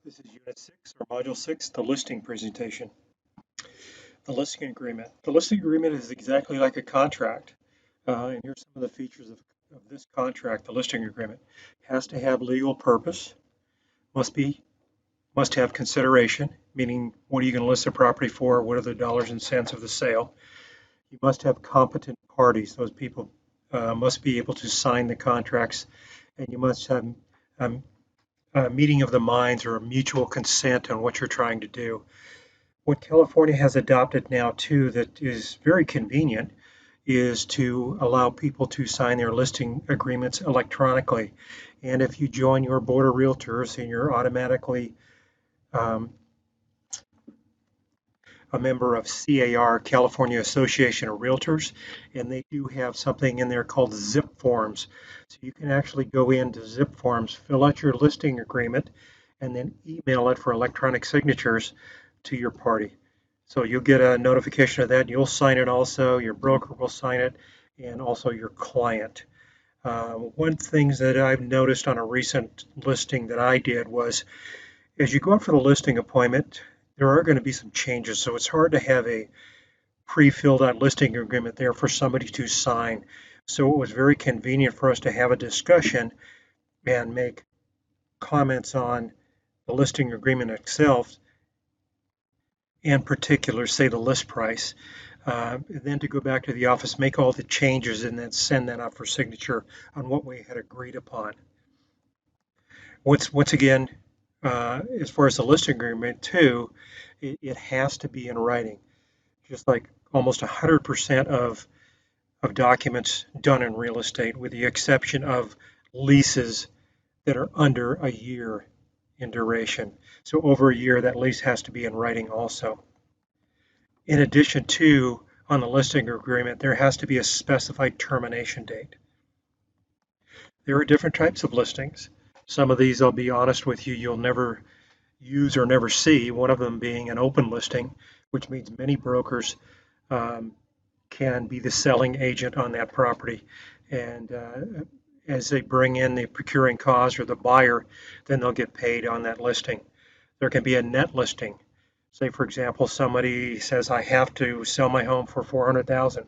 This is Unit 6 or Module 6, the listing presentation. The listing agreement. The listing agreement is exactly like a contract. And here's some of the features of this contract, the listing agreement. Has to have legal purpose, must be, must have consideration, meaning what are you going to list the property for? What are the dollars and cents of the sale? You must have competent parties. Those people must be able to sign the contracts, and you must have um, a meeting of the minds or a mutual consent on what you're trying to do. What California has adopted now too that is very convenient is to allow people to sign their listing agreements electronically. And if you join your board of realtors and you're automatically um, a member of CAR, California Association of Realtors, and they do have something in there called zip forms. So you can actually go into zip forms, fill out your listing agreement, and then email it for electronic signatures to your party. So you'll get a notification of that. You'll sign it also. Your broker will sign it, and also your client. One thing that I've noticed on a recent listing that I did was as you go up for the listing appointment, there are going to be some changes. So it's hard to have a pre-filled out listing agreement there for somebody to sign. So it was very convenient for us to have a discussion and make comments on the listing agreement itself, in particular, say the list price. Then to go back to the office, make all the changes, and then send that out for signature on what we had agreed upon. Once again, as far as the listing agreement too, it has to be in writing, just like almost 100% of documents done in real estate, with the exception of leases that are under a year in duration. So over a year, that lease has to be in writing also. In addition to, on the listing agreement, there has to be a specified termination date. There are different types of listings. Some of these, I'll be honest with you, you'll never use or never see, one of them being an open listing, which means many brokers um, can be the selling agent on that property. And as they bring in the procuring cause or the buyer, then they'll get paid on that listing. There can be a net listing. Say, for example, somebody says, I have to sell my home for 400,000,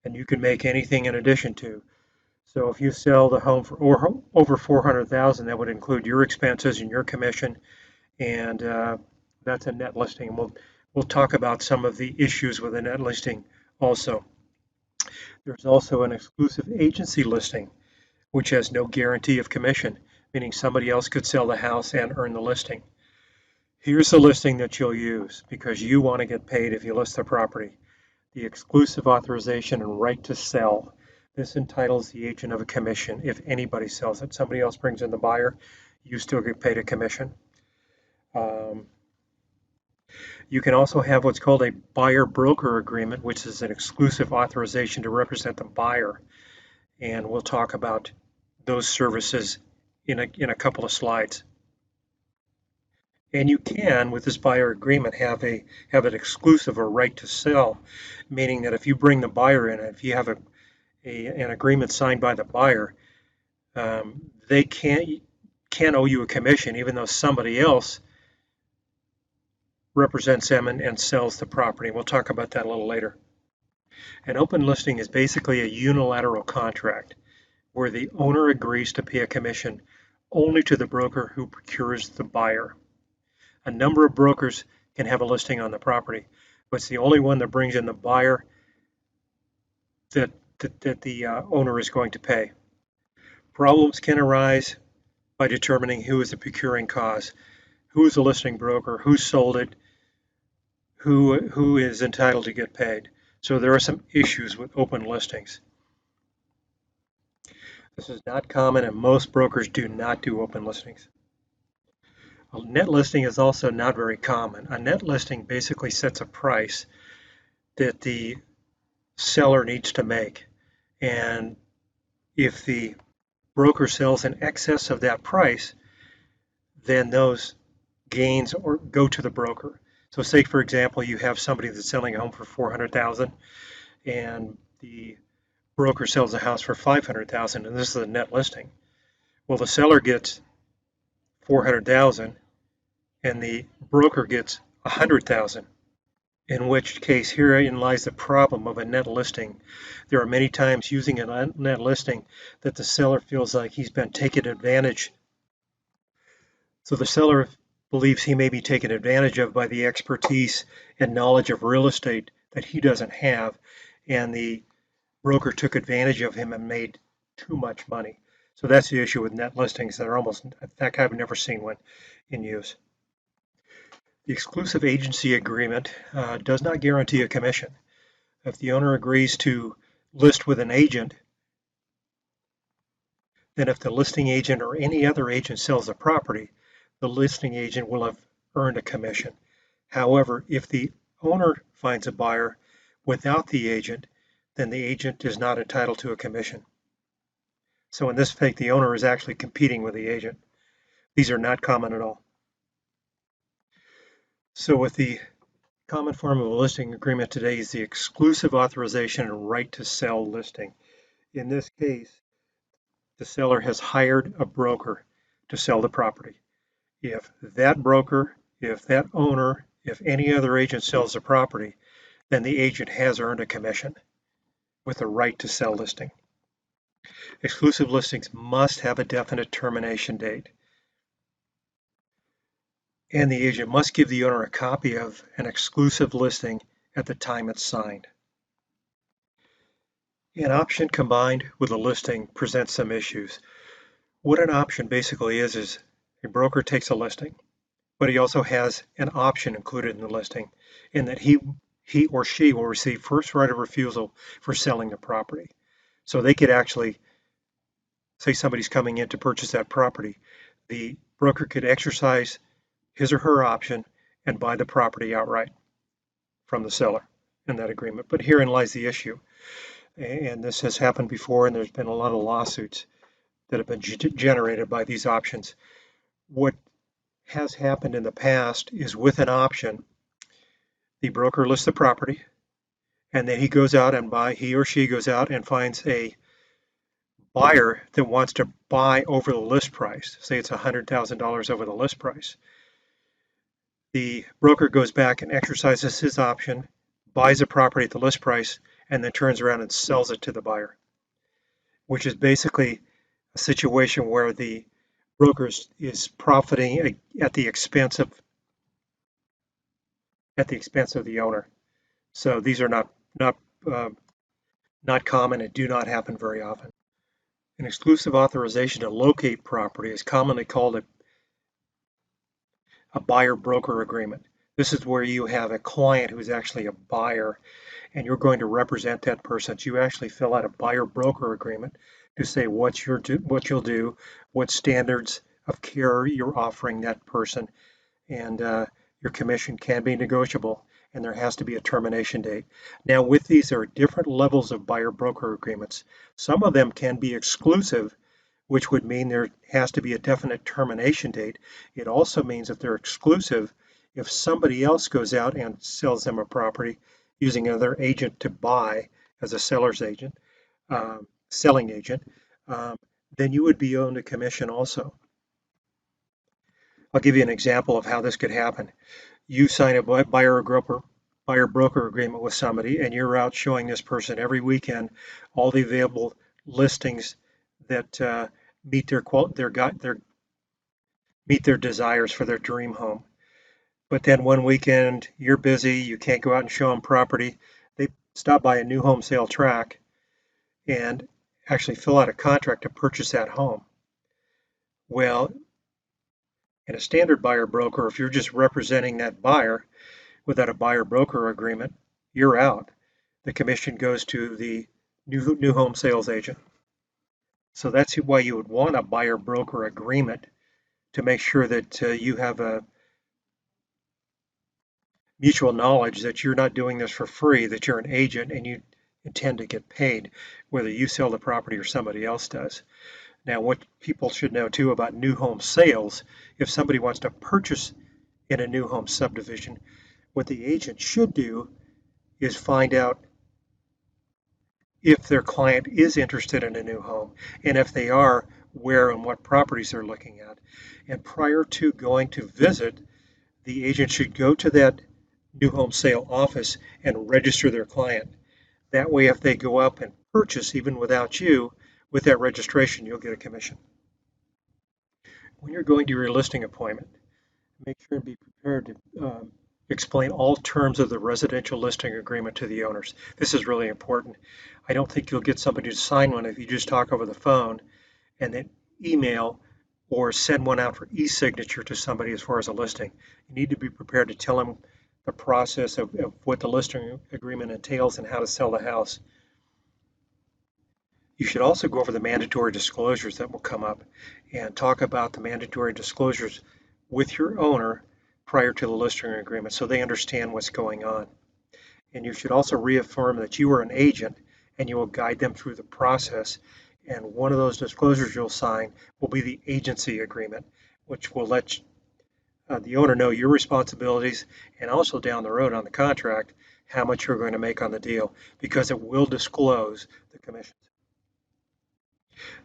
and you can make anything in addition to. So if you sell the home for over 400,000, that would include your expenses and your commission, and that's a net listing. We'll talk about some of the issues with a net listing also. There's also an exclusive agency listing, which has no guarantee of commission, meaning somebody else could sell the house and earn the listing. Here's the listing that you'll use because you want to get paid if you list the property. The exclusive authorization and right to sell. This entitles the agent of a commission if anybody sells it. Somebody else brings in the buyer, you still get paid a commission. Um, You can also have what's called a buyer broker agreement, which is an exclusive authorization to represent the buyer. And we'll talk about those services in a couple of slides. And you can, with this buyer agreement, have an exclusive or right to sell, meaning that if you bring the buyer in, if you have an agreement signed by the buyer, they can't owe you a commission, even though somebody else represents them and sells the property. We'll talk about that a little later. An open listing is basically a unilateral contract where the owner agrees to pay a commission only to the broker who procures the buyer. A number of brokers can have a listing on the property, but it's the only one that brings in the buyer that the owner is going to pay. Problems can arise by determining who is the procuring cause, who is the listing broker, who sold it, who is entitled to get paid. So there are some issues with open listings. This is not common, and most brokers do not do open listings. A net listing is also not very common. A net listing basically sets a price that the seller needs to make. And if the broker sells in excess of that price, then those gains go to the broker. So say, for example, you have somebody that's selling a home for 400,000 and the broker sells the house for 500,000 and this is a net listing. Well, the seller gets 400,000 and the broker gets 100,000. In which case, herein lies the problem of a net listing. There are many times using a net listing that the seller feels like he's been taken advantage. So the seller believes he may be taken advantage of by the expertise and knowledge of real estate that he doesn't have, and the broker took advantage of him and made too much money. So that's the issue with net listings. They're almost, in fact, I've never seen one in use. The exclusive agency agreement does not guarantee a commission. If the owner agrees to list with an agent, then if the listing agent or any other agent sells the property, the listing agent will have earned a commission. However, if the owner finds a buyer without the agent, then the agent is not entitled to a commission. So in this case, the owner is actually competing with the agent. These are not common at all. So with the common form of a listing agreement today is the exclusive authorization and right to sell listing. In this case, the seller has hired a broker to sell the property. If that broker, if that owner, if any other agent sells the property, then the agent has earned a commission with a right to sell listing. Exclusive listings must have a definite termination date. And the agent must give the owner a copy of an exclusive listing at the time it's signed. An option combined with a listing presents some issues. What an option basically is a broker takes a listing, but he also has an option included in the listing in that he or she will receive first right of refusal for selling the property. So they could actually, say somebody's coming in to purchase that property, the broker could exercise his or her option and buy the property outright from the seller in that agreement. But herein lies the issue. And this has happened before, and there's been a lot of lawsuits that have been generated by these options. What has happened in the past is with an option, the broker lists the property, and then he or she goes out and finds a buyer that wants to buy over the list price. Say it's $100,000 over the list price. The broker goes back and exercises his option, buys a property at the list price, and then turns around and sells it to the buyer, which is basically a situation where the broker is profiting at the expense of the owner. So these are not common and do not happen very often. An exclusive authorization to locate property is commonly called a buyer-broker agreement. This is where you have a client who is actually a buyer and you're going to represent that person. So you actually fill out a buyer-broker agreement to say what you'll do, what standards of care you're offering that person, and your commission can be negotiable, and there has to be a termination date. Now, with these, there are different levels of buyer-broker agreements. Some of them can be exclusive, which would mean there has to be a definite termination date. It also means that they're exclusive if somebody else goes out and sells them a property using another agent to buy as a seller's agent, selling agent, then you would be owed a commission also. I'll give you an example of how this could happen. You sign a buyer-broker agreement with somebody, and you're out showing this person every weekend all the available listings that meet their desires for their dream home. But then one weekend you're busy, you can't go out and show them property. They stop by a new home sale track and actually fill out a contract to purchase that home. Well, in a standard buyer broker, if you're just representing that buyer without a buyer broker agreement, you're out. The commission goes to the new home sales agent. So that's why you would want a buyer broker agreement, to make sure that you have a mutual knowledge that you're not doing this for free, that you're an agent and you intend to get paid, whether you sell the property or somebody else does. Now, what people should know too about new home sales, if somebody wants to purchase in a new home subdivision, what the agent should do is find out if their client is interested in a new home, and if they are, where and what properties they're looking at. And prior to going to visit, the agent should go to that new home sale office and register their client. That way, if they go up and purchase even without you, with that registration, you'll get a commission. When you're going to your listing appointment, make sure to be prepared to explain all terms of the residential listing agreement to the owners. This is really important. I don't think you'll get somebody to sign one if you just talk over the phone and then email or send one out for e-signature to somebody as far as a listing. You need to be prepared to tell them the process of what the listing agreement entails and how to sell the house. You should also go over the mandatory disclosures that will come up and talk about the mandatory disclosures with your owner prior to the listing agreement so they understand what's going on. And you should also reaffirm that you are an agent and you will guide them through the process. And one of those disclosures you'll sign will be the agency agreement, which will let the owner know your responsibilities and also down the road on the contract how much you're going to make on the deal because it will disclose the commissions.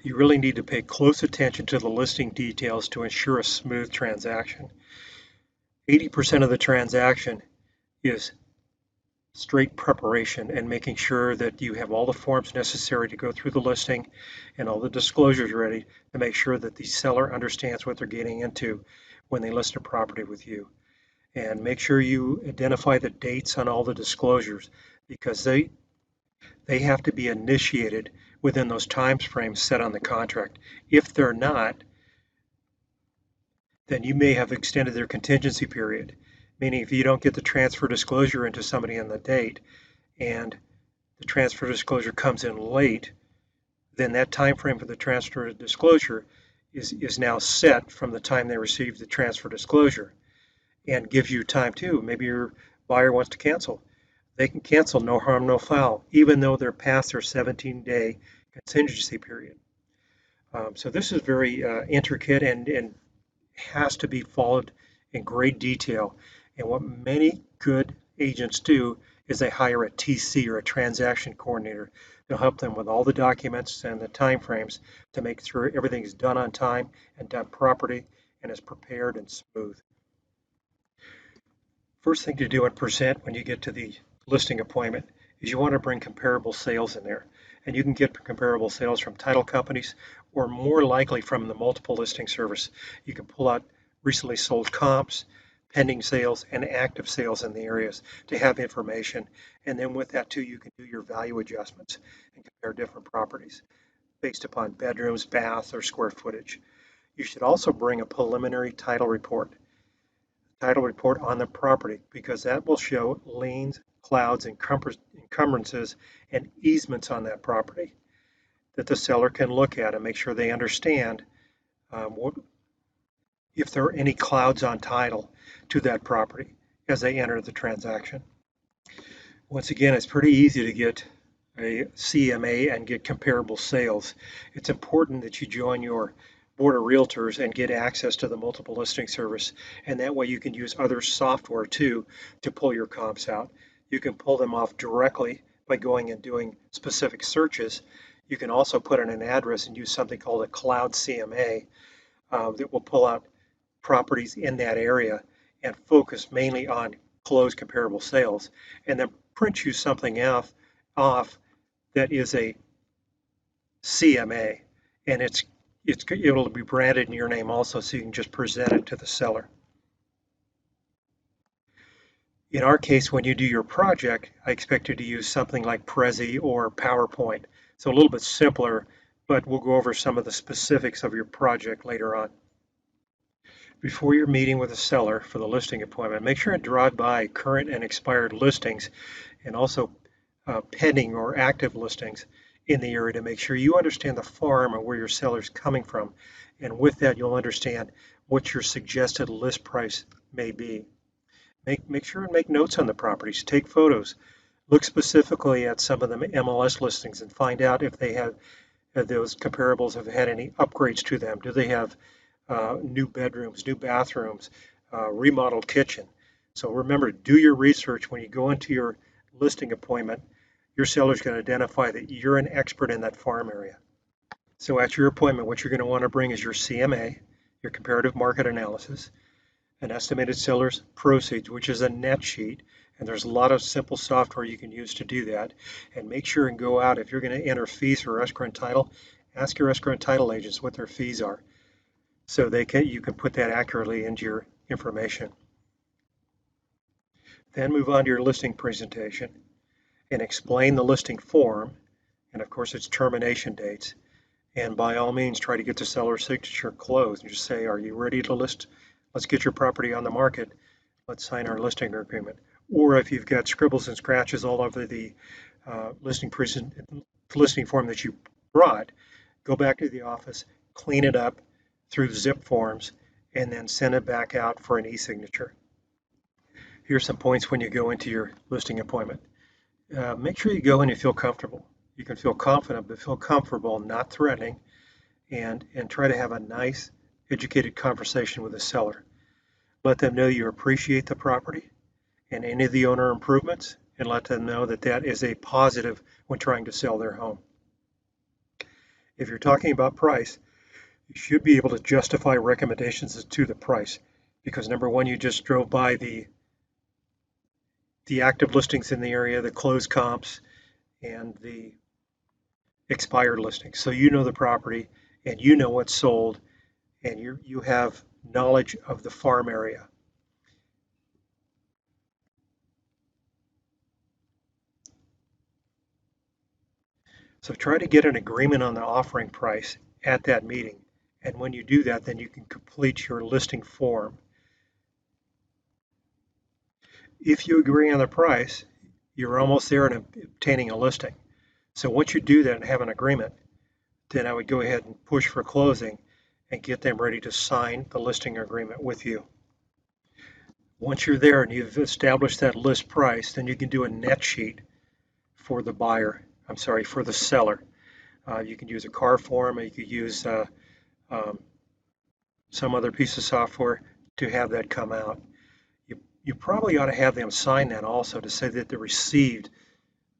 You really need to pay close attention to the listing details to ensure a smooth transaction. 80% of the transaction is straight preparation and making sure that you have all the forms necessary to go through the listing and all the disclosures ready to make sure that the seller understands what they're getting into when they list a property with you. And make sure you identify the dates on all the disclosures because they have to be initiated within those time frames set on the contract. If they're not, then you may have extended their contingency period, meaning if you don't get the transfer disclosure into somebody on the date and the transfer disclosure comes in late, then that time frame for the transfer disclosure is now set from the time they receive the transfer disclosure and gives you time too. Maybe your buyer wants to cancel. They can cancel, no harm, no foul, even though they're past their 17-day contingency period. So this is very intricate and has to be followed in great detail. And what many good agents do is they hire a TC or a transaction coordinator. They'll help them with all the documents and the time frames to make sure everything is done on time and done properly and is prepared and smooth. First thing to do and present when you get to the listing appointment is you want to bring comparable sales in there. And you can get comparable sales from title companies or more likely from the multiple listing service. You can pull out recently sold comps, pending sales, and active sales in the areas to have information. And then with that too, you can do your value adjustments and compare different properties based upon bedrooms, baths, or square footage. You should also bring a preliminary title report on the property because that will show liens, clouds, encumbrances, and easements on that property that the seller can look at and make sure they understand if there are any clouds on title to that property as they enter the transaction. Once again, it's pretty easy to get a CMA and get comparable sales. It's important that you join your board of realtors and get access to the multiple listing service, and that way you can use other software too to pull your comps out. You can pull them off directly by going and doing specific searches. You can also put in an address and use something called a cloud CMA that will pull out properties in that area and focus mainly on closed comparable sales, and then print you something off that is a CMA, and it'll be branded in your name also, so you can just present it to the seller. In our case, when you do your project, I expect you to use something like Prezi or PowerPoint. So a little bit simpler, but we'll go over some of the specifics of your project later on. Before you're meeting with a seller for the listing appointment, make sure to drive by current and expired listings and also pending or active listings in the area to make sure you understand the farm and where your seller's coming from. And with that, you'll understand what your suggested list price may be. Make sure and make notes on the properties. Take photos. Look specifically at some of the MLS listings and find out if they have those comparables have had any upgrades to them. Do they have new bedrooms, new bathrooms, remodeled kitchen? So remember, do your research when you go into your listing appointment. Your seller's going to identify that you're an expert in that farm area. So at your appointment, what you're going to want to bring is your CMA, your comparative market analysis, an estimated seller's proceeds, which is a net sheet. And there's a lot of simple software you can use to do that. And make sure and go out, if you're going to enter fees for escrow and title, ask your escrow and title agents what their fees are. So you can put that accurately into your information. Then move on to your listing presentation and explain the listing form and of course its termination dates. And by all means, try to get the seller's signature closed and just say, are you ready to list? Let's get your property on the market. Let's sign our listing agreement. Or if you've got scribbles and scratches all over the listing form that you brought, go back to the office, clean it up through zip forms, and then send it back out for an e-signature. Here's some points when you go into your listing appointment. Make sure you go in and feel comfortable. You can feel confident, but feel comfortable, not threatening, and try to have a nice, educated conversation with the seller. Let them know you appreciate the property and any of the owner improvements, and let them know that that is a positive when trying to sell their home. If you're talking about price, you should be able to justify recommendations to the price, because number one, you just drove by the active listings in the area, the closed comps, and the expired listings. So you know the property and you know what's sold, and you have knowledge of the farm area. So try to get an agreement on the offering price at that meeting. And when you do that, then you can complete your listing form. If you agree on the price, you're almost there in obtaining a listing. So once you do that and have an agreement, then I would go ahead and push for closing and get them ready to sign the listing agreement with you. Once you're there and you've established that list price, then you can do a net sheet for the buyer. I'm sorry, for the seller. You can use a car form, or you could use some other piece of software to have that come out. You probably ought to have them sign that also to say that they received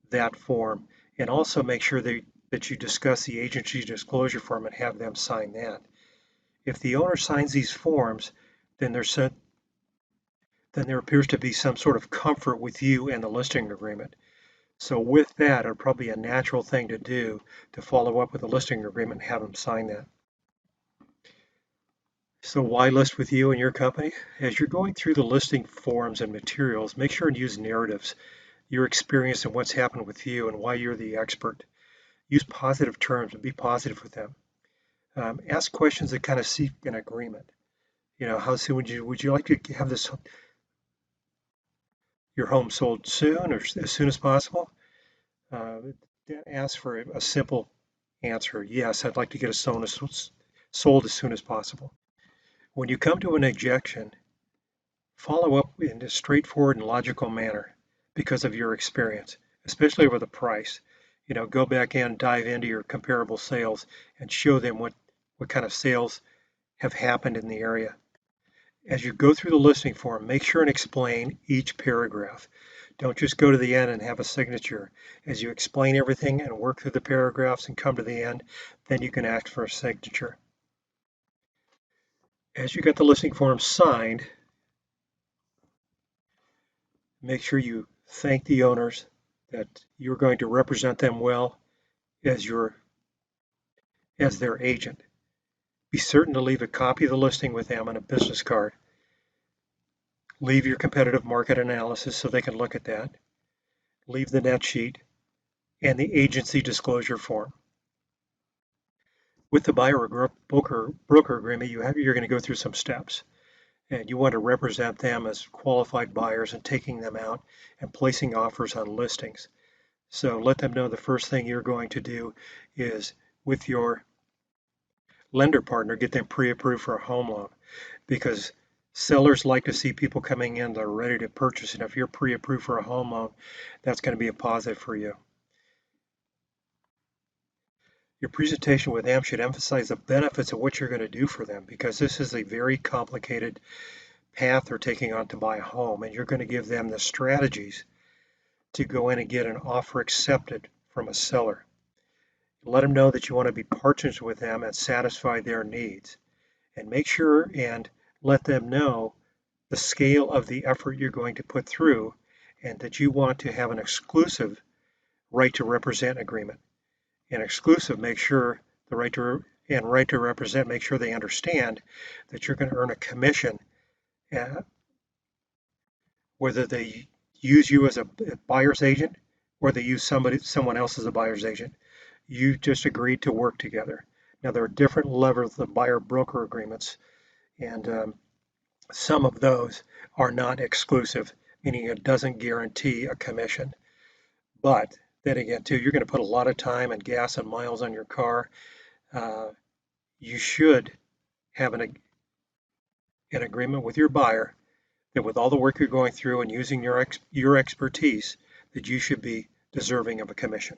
that form, and also make sure that you discuss the agency disclosure form and have them sign that. If the owner signs these forms, then there appears to be some sort of comfort with you and the listing agreement. So with that, it'll probably be a natural thing to do to follow up with the listing agreement and have them sign that. So why list with you and your company? As you're going through the listing forms and materials, make sure and use narratives, your experience and what's happened with you and why you're the expert. Use positive terms and be positive with them. Ask questions that kind of seek an agreement. You know, how soon would you like to have your home sold soon or as soon as possible? Ask for a simple answer. Yes, I'd like to get it sold as soon as possible. When you come to an objection, follow up in a straightforward and logical manner because of your experience, especially over the price. You know, go back in, dive into your comparable sales and show them what kind of sales have happened in the area. As you go through the listing form, make sure and explain each paragraph. Don't just go to the end and have a signature. As you explain everything and work through the paragraphs and come to the end, then you can ask for a signature. As you get the listing form signed, make sure you thank the owners that you're going to represent them well as their agent. Be certain to leave a copy of the listing with them on a business card. Leave your competitive market analysis so they can look at that. Leave the net sheet and the agency disclosure form. With the buyer or broker agreement, you're going to go through some steps, and you want to represent them as qualified buyers and taking them out and placing offers on listings. So let them know the first thing you're going to do is, with your lender partner, get them pre-approved for a home loan, because sellers like to see people coming in that are ready to purchase, and if you're pre-approved for a home loan, that's going to be a positive for you. Your presentation with them should emphasize the benefits of what you're going to do for them, because this is a very complicated path they're taking on to buy a home, and you're going to give them the strategies to go in and get an offer accepted from a seller. Let them know that you want to be partners with them and satisfy their needs, and make sure and let them know the scale of the effort you're going to put through, and that you want to have an exclusive right to represent agreement. And exclusive, make sure the right to represent, make sure they understand that you're going to earn a commission, uh, whether they use you as a buyer's agent or they use someone else as a buyer's agent. You just agreed to work together. Now there are different levels of buyer broker agreements, and some of those are not exclusive, meaning it doesn't guarantee a commission. But then again, too, you're going to put a lot of time and gas and miles on your car. Uh, you should have an agreement with your buyer that with all the work you're going through and using your expertise, that you should be deserving of a commission.